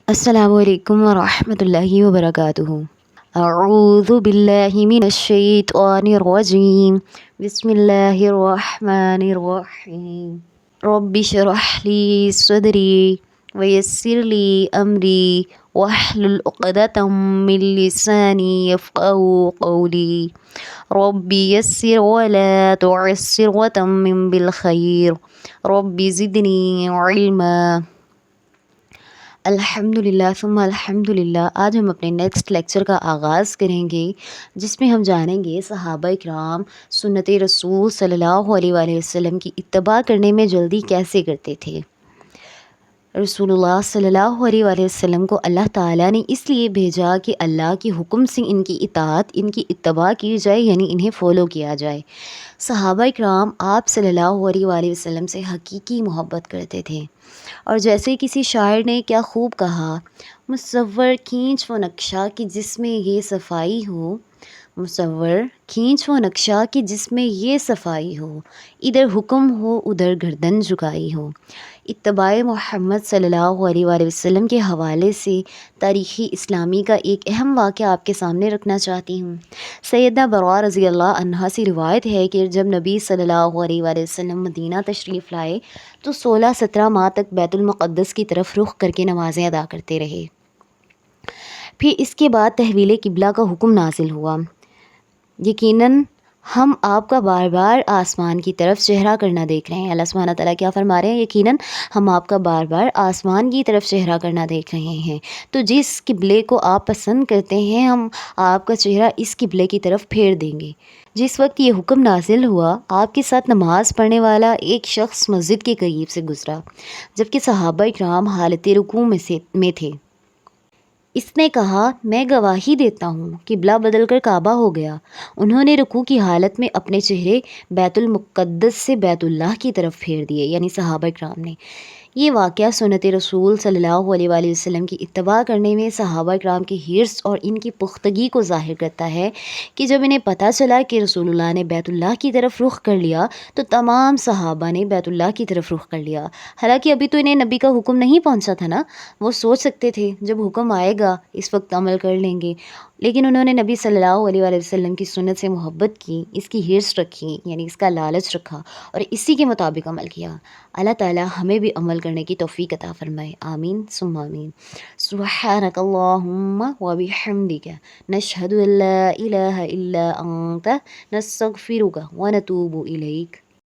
السلام علیکم ورحمۃ اللہ وبرکاتہ۔ اعوذ باللہ من الشیطان الرجیم، بسم اللہ الرحمن الرحیم۔ رب اشرح لی صدری ویسر لی امری واحلل عقدۃ من لسانی یفقہوا قولی۔ رب یسر ولا تعسر وتمم بالخیر، رب زدنی علما۔ الحمدللہ ثم الحمدللہ۔ آج ہم اپنے نیکسٹ لیکچر کا آغاز کریں گے، جس میں ہم جانیں گے صحابہ اکرام سنت رسول صلی اللہ علیہ وآلہ وسلم کی اتباع کرنے میں جلدی کیسے کرتے تھے۔ رسول اللہ صلی اللہ علیہ وآلہ وسلم کو اللہ تعالیٰ نے اس لیے بھیجا کہ اللہ کے حکم سے ان کی اطاعت، ان کی اتباع کی جائے، یعنی انہیں فالو کیا جائے۔ صحابہ اکرام آپ صلی اللہ علیہ وآلہ وسلم سے حقیقی محبت کرتے تھے، اور جیسے کسی شاعر نے کیا خوب کہا، مصور کھینچ وہ نقشہ کہ جس میں یہ صفائی ہو، مصور کھینچ وہ نقشہ کہ جس میں یہ صفائی ہو، ادھر حکم ہو ادھر گردن جھکائی ہو۔ اتباع محمد صلی اللہ علیہ وآلہ وسلم کے حوالے سے تاریخی اسلامی کا ایک اہم واقعہ آپ کے سامنے رکھنا چاہتی ہوں۔ سیدہ براء رضی اللہ عنہا سے روایت ہے کہ جب نبی صلی اللہ علیہ وآلہ وسلم مدینہ تشریف لائے تو 16-17 ماہ تک بیت المقدس کی طرف رخ کر کے نمازیں ادا کرتے رہے۔ پھر اس کے بعد تحویل قبلہ کا حکم نازل ہوا۔ یقیناً ہم آپ کا بار بار آسمان کی طرف چہرہ کرنا دیکھ رہے ہیں۔ اللہ سبحانہ تعالیٰ کیا فرما رہے ہیں؟ یقیناً ہم آپ کا بار بار آسمان کی طرف چہرہ کرنا دیکھ رہے ہیں، تو جس قبلے کو آپ پسند کرتے ہیں ہم آپ کا چہرہ اس قبلے کی طرف پھیر دیں گے۔ جس وقت یہ حکم نازل ہوا، آپ کے ساتھ نماز پڑھنے والا ایک شخص مسجد کے قریب سے گزرا، جبکہ صحابہ اکرام حالت رکوع میں تھے۔ اس نے کہا، میں گواہی دیتا ہوں قبلہ بدل کر کعبہ ہو گیا۔ انہوں نے رکوع کی حالت میں اپنے چہرے بیت المقدس سے بیت اللہ کی طرف پھیر دیے، یعنی صحابہ اکرام نے۔ یہ واقعہ سنت رسول صلی اللہ علیہ وآلہ وسلم کی اتباع کرنے میں صحابہ اکرام کی حرص اور ان کی پختگی کو ظاہر کرتا ہے کہ جب انہیں پتہ چلا کہ رسول اللہ نے بیت اللہ کی طرف رخ کر لیا تو تمام صحابہ نے بیت اللہ کی طرف رخ کر لیا۔ حالانکہ ابھی تو انہیں نبی کا حکم نہیں پہنچا تھا نا، وہ سوچ سکتے تھے جب حکم آئے گا اس وقت عمل کر لیں گے، لیکن انہوں نے نبی صلی اللہ علیہ وآلہ وسلم کی سنت سے محبت کی، اس کی حرص رکھی، یعنی اس کا لالچ رکھا، اور اسی کے مطابق عمل کیا۔ اللہ تعالیٰ ہمیں بھی عمل کرنے کی توفیق عطا فرمائے، آمین ثم آمین۔ سبحانک اللہم وبحمدک، نشہد ان لا الہ الا انت، نستغفرک ونتوب الیک۔